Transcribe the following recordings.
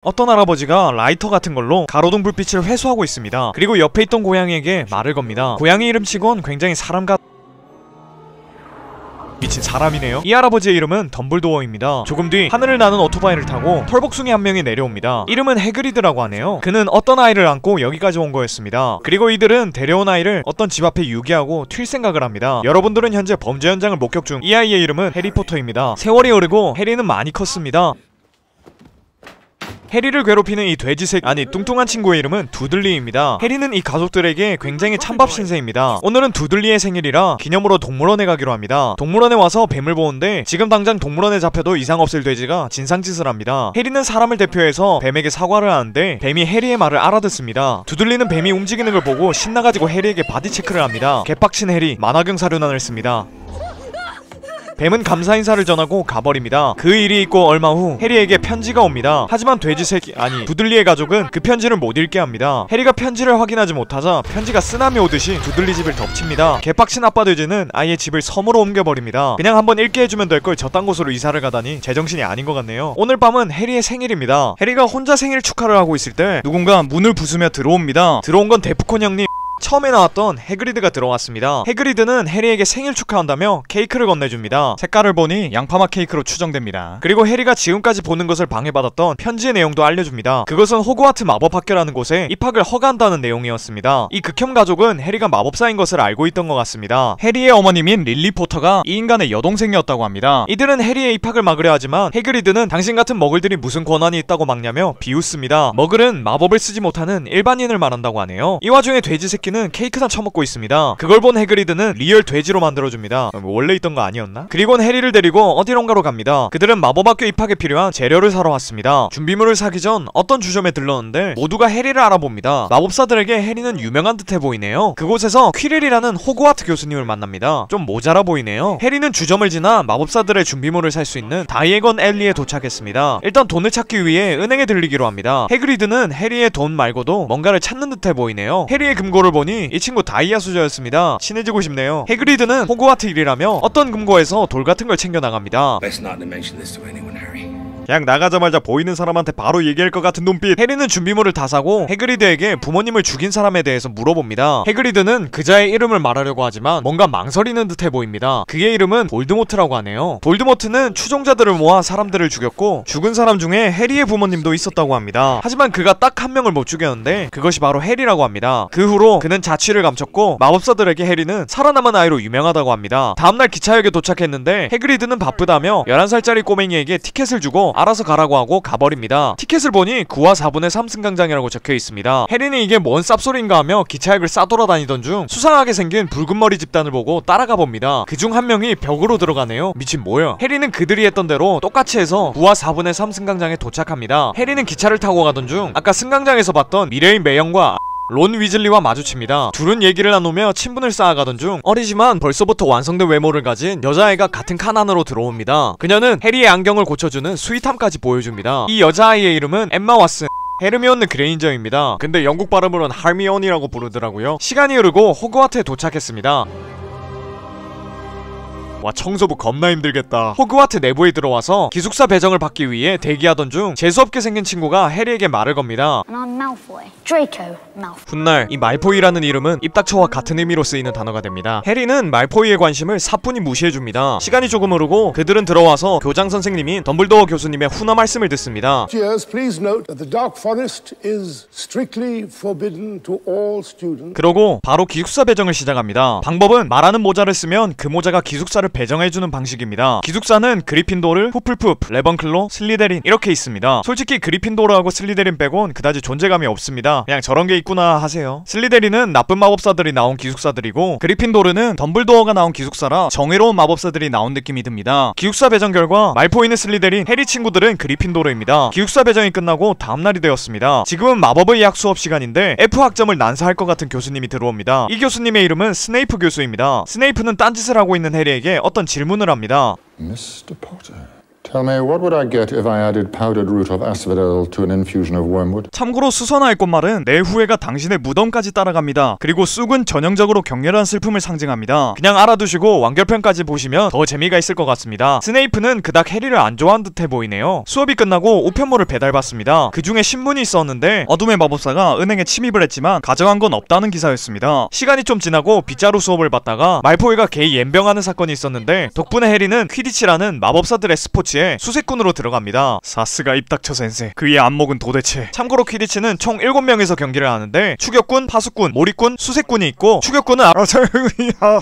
어떤 할아버지가 라이터 같은 걸로 가로등 불빛을 회수하고 있습니다. 그리고 옆에 있던 고양이에게 말을 겁니다. 고양이 이름치곤 굉장히 미친 사람이네요. 이 할아버지의 이름은 덤블도어입니다. 조금 뒤 하늘을 나는 오토바이를 타고 털복숭이 한 명이 내려옵니다. 이름은 해그리드라고 하네요. 그는 어떤 아이를 안고 여기까지 온 거였습니다. 그리고 이들은 데려온 아이를 어떤 집 앞에 유기하고 튈 생각을 합니다. 여러분들은 현재 범죄 현장을 목격 중. 이 아이의 이름은 해리포터입니다. 세월이 흐르고 해리는 많이 컸습니다. 해리를 괴롭히는 이 뚱뚱한 친구의 이름은 두들리입니다. 해리는 이 가족들에게 굉장히 찬밥 신세입니다. 오늘은 두들리의 생일이라 기념으로 동물원에 가기로 합니다. 동물원에 와서 뱀을 보는데 지금 당장 동물원에 잡혀도 이상 없을 돼지가 진상짓을 합니다. 해리는 사람을 대표해서 뱀에게 사과를 하는데 뱀이 해리의 말을 알아듣습니다. 두들리는 뱀이 움직이는 걸 보고 신나가지고 해리에게 바디 체크를 합니다. 개빡친 해리, 만화경 사료난을 씁니다. 뱀은 감사 인사를 전하고 가버립니다. 그 일이 있고 얼마 후 해리에게 편지가 옵니다. 하지만 두들리의 가족은 그 편지를 못 읽게 합니다. 해리가 편지를 확인하지 못하자 편지가 쓰나미 오듯이 두들리 집을 덮칩니다. 개빡친 아빠 돼지는 아예 집을 섬으로 옮겨버립니다. 그냥 한번 읽게 해주면 될 걸 저딴 곳으로 이사를 가다니 제정신이 아닌 것 같네요. 오늘 밤은 해리의 생일입니다. 해리가 혼자 생일 축하를 하고 있을 때 누군가 문을 부수며 들어옵니다. 들어온 건 데프콘 형님. 처음에 나왔던 해그리드가 들어왔습니다. 해그리드는 해리에게 생일 축하한다며 케이크를 건네줍니다. 색깔을 보니 양파맛 케이크로 추정됩니다. 그리고 해리가 지금까지 보는 것을 방해받았던 편지의 내용도 알려줍니다. 그것은 호그와트 마법학교라는 곳에 입학을 허가한다는 내용이었습니다. 이 극혐 가족은 해리가 마법사인 것을 알고 있던 것 같습니다. 해리의 어머님인 릴리 포터가 이 인간의 여동생이었다고 합니다. 이들은 해리의 입학을 막으려 하지만 해그리드는 당신 같은 머글들이 무슨 권한이 있다고 막냐며 비웃습니다. 머글은 마법을 쓰지 못하는 일반인을 말한다고 하네요. 이 와중에 돼지 새끼 는 케이크나 처먹고 있습니다. 그걸 본 해그리드는 리얼 돼지로 만들어줍니다. 원래 있던 거 아니었나? 그리곤 해리를 데리고 어디론가로 갑니다. 그들은 마법학교 입학에 필요한 재료를 사러 왔습니다. 준비물을 사기 전 어떤 주점에 들렀는데 모두가 해리를 알아봅니다. 마법사들에게 해리는 유명한 듯해 보이네요. 그곳에서 퀴릴이라는 호그와트 교수님을 만납니다. 좀 모자라 보이네요. 해리는 주점을 지나 마법사들의 준비물을 살 수 있는 다이애건 앨리에 도착했습니다. 일단 돈을 찾기 위해 은행에 들리기로 합니다. 해그리드는 해리의 돈 말고도 뭔가를 찾는 듯해 보이네요. 해리의 금고를 보니 이 친구 다이아 수저였습니다. 친해지고 싶네요. 해그리드는 호그와트 일이라며 어떤 금고에서 돌 같은 걸 챙겨 나갑니다. 그냥 나가자마자 보이는 사람한테 바로 얘기할 것 같은 눈빛. 해리는 준비물을 다 사고 해그리드에게 부모님을 죽인 사람에 대해서 물어봅니다. 해그리드는 그자의 이름을 말하려고 하지만 뭔가 망설이는 듯해 보입니다. 그의 이름은 볼드모트라고 하네요. 볼드모트는 추종자들을 모아 사람들을 죽였고 죽은 사람 중에 해리의 부모님도 있었다고 합니다. 하지만 그가 딱 한 명을 못 죽였는데 그것이 바로 해리라고 합니다. 그 후로 그는 자취를 감췄고 마법사들에게 해리는 살아남은 아이로 유명하다고 합니다. 다음날 기차역에 도착했는데 해그리드는 바쁘다며 11살짜리 꼬맹이에게 티켓을 주고 알아서 가라고 하고 가버립니다. 티켓을 보니 9와 4분의 3 승강장이라고 적혀있습니다. 해리는 이게 뭔 쌉소리인가 하며 기차역을 싸돌아다니던 중 수상하게 생긴 붉은 머리 집단을 보고 따라가 봅니다. 그중 한 명이 벽으로 들어가네요. 미친 뭐야. 해리는 그들이 했던 대로 똑같이 해서 9와 4분의 3 승강장에 도착합니다. 해리는 기차를 타고 가던 중 아까 승강장에서 봤던 미래인 매형과 론 위즐리와 마주칩니다. 둘은 얘기를 나누며 친분을 쌓아가던 중 어리지만 벌써부터 완성된 외모를 가진 여자아이가 같은 칸 안으로 들어옵니다. 그녀는 해리의 안경을 고쳐주는 스윗함까지 보여줍니다. 이 여자아이의 이름은 엠마 왓슨, 헤르미온느 그레인저입니다. 근데 영국 발음으로는 할미온이라고 부르더라고요. 시간이 흐르고 호그와트에 도착했습니다. 와, 청소부 겁나 힘들겠다. 호그와트 내부에 들어와서 기숙사 배정을 받기 위해 대기하던 중 재수없게 생긴 친구가 해리에게 말을 겁니다. 훗날 이 말포이라는 이름은 입 닥쳐와 같은 의미로 쓰이는 단어가 됩니다. 해리는 말포이의 관심을 사뿐히 무시해줍니다. 시간이 조금 흐르고 그들은 들어와서 교장 선생님인 덤블도어 교수님의 훈화 말씀을 듣습니다. 그러고 바로 기숙사 배정을 시작합니다. 방법은 말하는 모자를 쓰면 그 모자가 기숙사를 배정해주는 방식입니다. 기숙사는 그리핀도르, 후플푸프, 레번클로, 슬리데린 이렇게 있습니다. 솔직히 그리핀도르하고 슬리데린 빼곤 그다지 존재감이 없습니다. 그냥 저런 게 있구나 하세요. 슬리데린은 나쁜 마법사들이 나온 기숙사들이고 그리핀도르는 덤블도어가 나온 기숙사라 정의로운 마법사들이 나온 느낌이 듭니다. 기숙사 배정 결과 말포이는 슬리데린, 해리 친구들은 그리핀도르입니다. 기숙사 배정이 끝나고 다음날이 되었습니다. 지금은 마법의 약 수업 시간인데 F학점을 난사할 것 같은 교수님이 들어옵니다. 이 교수님의 이름은 스네이프 교수입니다. 스네이프는 딴짓을 하고 있는 해리에게 어떤 질문을 합니다. Mr. Potter, Tell me, what would I get if I added powdered root of asphodel to an infusion of wormwood? 참고로 수선화의 꽃말은 내 후회가 당신의 무덤까지 따라갑니다. 그리고 쑥은 전형적으로 격렬한 슬픔을 상징합니다. 그냥 알아두시고 완결편까지 보시면 더 재미가 있을 것 같습니다. 스네이프는 그닥 해리를 안 좋아하는 듯해 보이네요. 수업이 끝나고 우편물을 배달받습니다. 그 중에 신문이 있었는데 어둠의 마법사가 은행에 침입을 했지만 가져간 건 없다는 기사였습니다. 시간이 좀 지나고 빗자루 수업을 받다가 말포이가 게이 옌병하는 사건이 있었는데 덕분에 해리는 퀴디치라는 마법사들의 스포츠에 수색꾼으로 들어갑니다. 사스가 입닥쳐 센세. 그의 안목은 도대체. 참고로 퀴디치는 총 7명에서 경기를 하는데 추격꾼, 파수꾼, 몰입꾼, 수색꾼이 있고 추격꾼은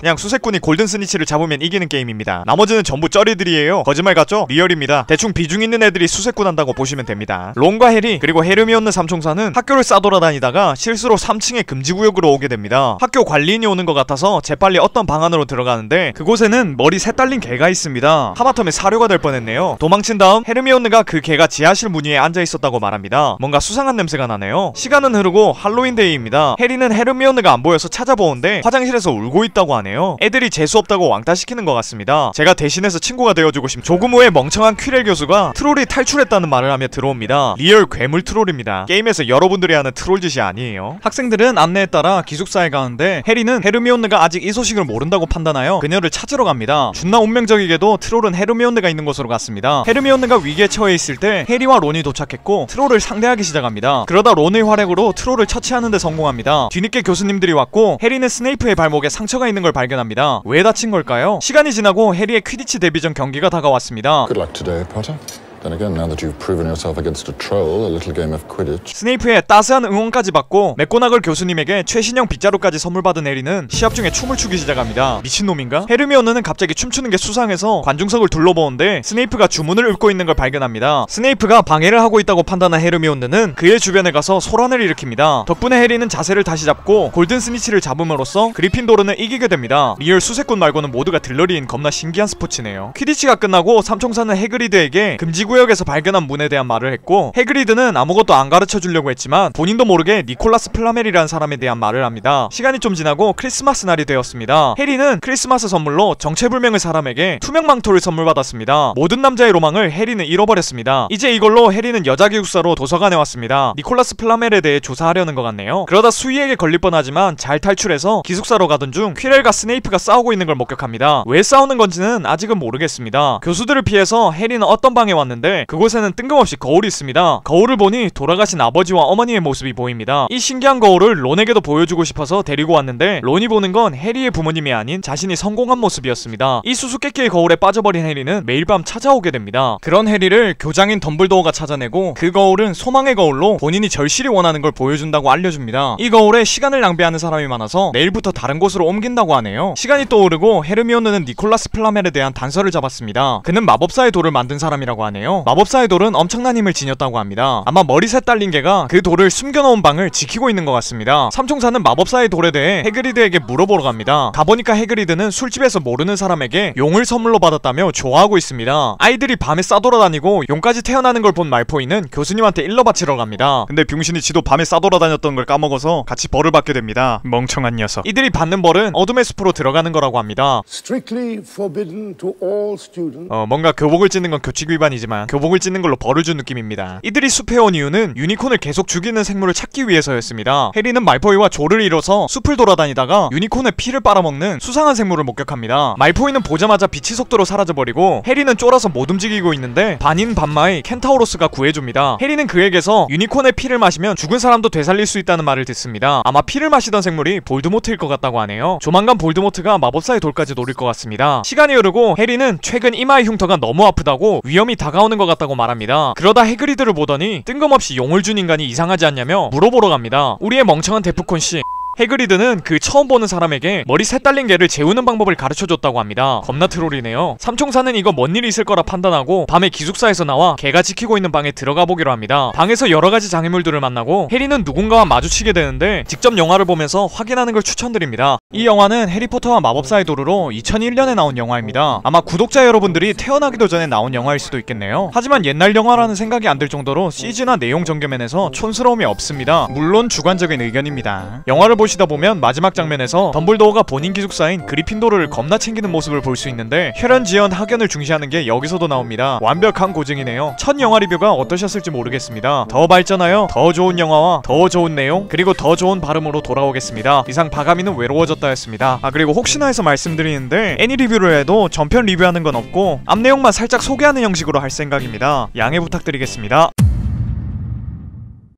그냥 수색꾼이 골든 스니치를 잡으면 이기는 게임입니다. 나머지는 전부 쩌리들이에요. 거짓말 같죠? 리얼입니다. 대충 비중 있는 애들이 수색꾼 한다고 보시면 됩니다. 론과 해리 그리고 헤르미온느 삼총사는 학교를 싸돌아다니다가 실수로 3층의 금지구역으로 오게 됩니다. 학교 관리인이 오는 것 같아서 재빨리 어떤 방 안으로 들어가는데 그곳에는 머리 새 딸린 개가 있습니다. 하마터면 사료가 될 뻔했네요. 도망친 다음 헤르미온느가 그 개가 지하실 문 위에 앉아있었다고 말합니다. 뭔가 수상한 냄새가 나네요. 시간은 흐르고 할로윈데이입니다. 해리는 헤르미온느가 안 보여서 찾아보는데 화장실에서 울고 있다고 하네요. 애들이 재수없다고 왕따시키는 것 같습니다. 제가 대신해서 친구가 되어주고 싶 조금 후에 멍청한 퀴렐 교수가 트롤이 탈출했다는 말을 하며 들어옵니다. 리얼 괴물 트롤입니다. 게임에서 여러분들이 하는 트롤 짓이 아니에요. 학생들은 안내에 따라 기숙사에 가는데 해리는 헤르미온느가 아직 이 소식을 모른다고 판단하여 그녀를 찾으러 갑니다. 존나 운명적이게도 트롤은 헤르미온느가 있는 곳으로 갔습니다. 헤르미온느가 위기에 처해 있을 때 해리와 론이 도착했고 트롤을 상대하기 시작합니다. 그러다 론의 활약으로 트롤을 처치하는 데 성공합니다. 뒤늦게 교수님들이 왔고 해리는 스네이프의 발목에 상처가 있는 걸 발견합니다. 왜 다친 걸까요? 시간이 지나고 해리의 퀴디치 데뷔전 경기가 다가왔습니다. Good luck today, Potter. Then again, now that you've proven yourself against a troll, a little game of Quidditch. 스네이프의 따스한 응원까지 받고 맥고나걸 교수님에게 최신형 빗자루까지 선물 받은 해리는 시합 중에 춤을 추기 시작합니다. 미친놈인가? 헤르미온느는 갑자기 춤추는 게 수상해서 관중석을 둘러보는데 스네이프가 주문을 읊고 있는 걸 발견합니다. 스네이프가 방해를 하고 있다고 판단한 헤르미온느는 그의 주변에 가서 소란을 일으킵니다. 덕분에 해리는 자세를 다시 잡고 골든 스니치를 잡음으로써 그리핀도르는 이기게 됩니다. 리얼 수색꾼 말고는 모두가 들러리인 겁나 신기한 스포츠네요. 퀴디치가 끝나고 삼총사는 해그리드에게 금지구역에서 발견한 문에 대한 말을 했고 해그리드는 아무것도 안 가르쳐주려고 했지만 본인도 모르게 니콜라스 플라멜이라는 사람에 대한 말을 합니다. 시간이 좀 지나고 크리스마스 날이 되었습니다. 해리는 크리스마스 선물로 정체불명의 사람에게 투명 망토를 선물받았습니다. 모든 남자의 로망을 해리는 잃어버렸습니다. 이제 이걸로 해리는 여자 기숙사로 도서관에 왔습니다. 니콜라스 플라멜에 대해 조사하려는 것 같네요. 그러다 수희에게 걸릴 뻔하지만 잘 탈출해서 기숙사로 가던 중 퀴렐과 스네이프가 싸우고 있는 걸 목격합니다. 왜 싸우는 건지는 아직은 모르겠습니다. 교수들을 피해서 해리는 어떤 방에 왔는데 그곳에는 뜬금없이 거울이 있습니다. 거울을 보니 돌아가신 아버지와 어머니의 모습이 보입니다. 이 신기한 거울을 론에게도 보여주고 싶어서 데리고 왔는데 론이 보는 건 해리의 부모님이 아닌 자신이 성공한 모습이었습니다. 이 수수께끼의 거울에 빠져버린 해리는 매일 밤 찾아오게 됩니다. 그런 해리를 교장인 덤블도어가 찾아내고 그 거울은 소망의 거울로 본인이 절실히 원하는 걸 보여준다고 알려줍니다. 이 거울에 시간을 낭비하는 사람이 많아서 내일부터 다른 곳으로 옮긴다고 하네요. 시간이 떠오르고 헤르미온느는 니콜라스 플라멜에 대한 단서를 잡았습니다. 그는 마법사의 돌을 만든 사람이라고 하네요. 마법사의 돌은 엄청난 힘을 지녔다고 합니다. 아마 머리셋 딸린 개가 그 돌을 숨겨놓은 방을 지키고 있는 것 같습니다. 삼총사는 마법사의 돌에 대해 해그리드에게 물어보러 갑니다. 가보니까 해그리드는 술집에서 모르는 사람에게 용을 선물로 받았다며 좋아하고 있습니다. 아이들이 밤에 싸돌아다니고 용까지 태어나는 걸 본 말포이는 교수님한테 일러 바치러 갑니다. 근데 병신이 지도 밤에 싸돌아다녔던 걸 까먹어서 같이 벌을 받게 됩니다. 멍청한 녀석. 이들이 받는 벌은 어둠의 숲으로 들어가는 거라고 합니다. Strictly forbidden to all students. 뭔가 교복을 찢는 건 규칙 위반이지만 교복을 찢는 걸로 벌을 준 느낌입니다. 이들이 숲에 온 이유는 유니콘을 계속 죽이는 생물을 찾기 위해서였습니다. 해리는 말포이와 조를 이뤄서 숲을 돌아다니다가 유니콘의 피를 빨아먹는 수상한 생물을 목격합니다. 말포이는 보자마자 빛의 속도로 사라져버리고 해리는 쫄아서 못 움직이고 있는데 반인 반마의 켄타우로스가 구해줍니다. 해리는 그에게서 유니콘의 피를 마시면 죽은 사람도 되살릴 수 있다는 말을 듣습니다. 아마 피를 마시던 생물이 볼드모트일 것 같다고 하네요. 조만간 볼드모트가 마법사의 돌까지 노릴 것 같습니다. 시간이 흐르고 해리는 최근 이마의 흉터가 너무 아프다고 위험이 다가오는 것 같다고 말합니다. 그러다 해그리드를 보더니 뜬금없이 용을 준 인간이 이상하지 않냐며 물어보러 갑니다. 우리의 멍청한 데프콘씨. 해그리드는 그 처음 보는 사람에게 머리 새 딸린 개를 재우는 방법을 가르쳐줬다고 합니다. 겁나 트롤이네요. 삼총사는 이거 뭔 일이 있을 거라 판단하고 밤에 기숙사에서 나와 개가 지키고 있는 방에 들어가 보기로 합니다. 방에서 여러가지 장애물들을 만나고 해리는 누군가와 마주치게 되는데 직접 영화를 보면서 확인하는 걸 추천드립니다. 이 영화는 해리포터와 마법사의 도르로 2001년에 나온 영화입니다. 아마 구독자 여러분들이 태어나기도 전에 나온 영화일 수도 있겠네요. 하지만 옛날 영화라는 생각이 안 들 정도로 CG나 내용 전개면에서 촌스러움이 없습니다. 물론 주관적인 의견입니다. 영화를 보시다 보면 마지막 장면에서 덤블도어가 본인 기숙사인 그리핀도르를 겁나 챙기는 모습을 볼 수 있는데 혈연, 지연, 학연을 중시하는 게 여기서도 나옵니다. 완벽한 고증이네요. 첫 영화 리뷰가 어떠셨을지 모르겠습니다. 더 발전하여 더 좋은 영화와 더 좋은 내용 그리고 더 좋은 발음으로 돌아오겠습니다. 이상 바가미는 외로워졌다였습니다. 그리고 혹시나 해서 말씀드리는데 애니 리뷰를 해도 전편 리뷰하는 건 없고 앞 내용만 살짝 소개하는 형식으로 할 생각입니다. 양해 부탁드리겠습니다.